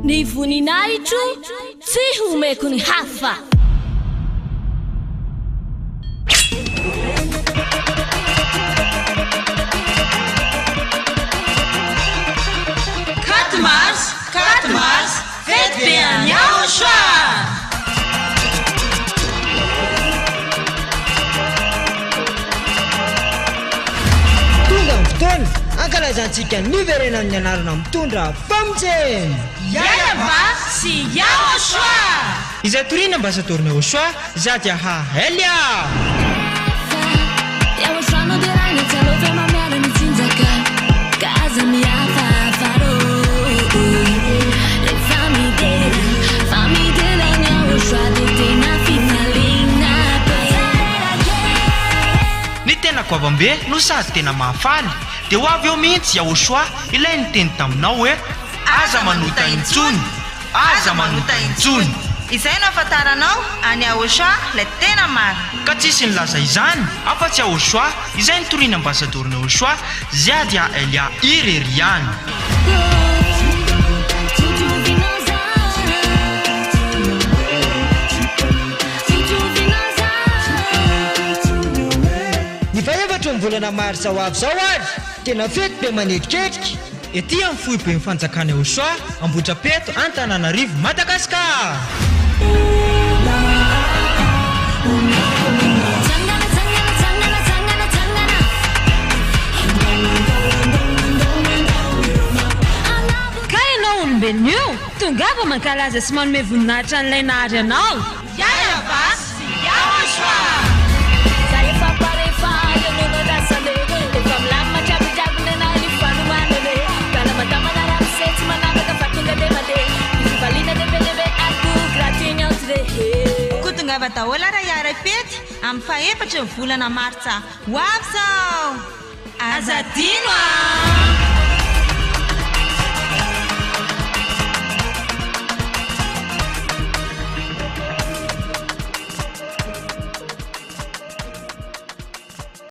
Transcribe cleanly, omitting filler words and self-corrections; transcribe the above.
Ny voninahitro tsy homeko ny hafa. Quatre mars, fête bien YAHOSHUAH. Tonga ny fotoana ankalazantsika ny verenan'ny anarana mitondra fampianaranana YAHVAH sy YAHOSHUAH. Izay toriana ambasadorina YAHOSHUAH zady Elia. YAHOSHUAH no derana tsalova mamiara ny tsinjaka kaza miafafaro famidera ny YAHOSHUAH dia tena fifaliana be. Ny tena goavambe no sady tena mahafaly dia ho avy eo mihitsy YAHOSHUAH ilay niteny taminao hoe aza manota intsony, aza manota intsony. Izay no afantaranao any YAHOSHUAH ilay tena maro. Ka tsisy nilaza izany afa-tsy YAHOSHUAH izay nitoriana ambasadorina YAHOSHUAH zady Elia ireriany. ny faefatra ny volana martsa ho avy zao ary tena fety be manetriketrika Ety amin'ny fohy be mifanjakana YAHOSHUAH AMBOHIDRAPETO ANTANANARIVO MADAGASCAR. Ka ianao olombelona io Tongava mankalaza sy manome voninahitra an'ilay nahary anao. YAHVAH sy YAHOSHUAH. Tongava daholo YAHVAH amin'ny faefatra ny volana martsa ho avy zao. Azadino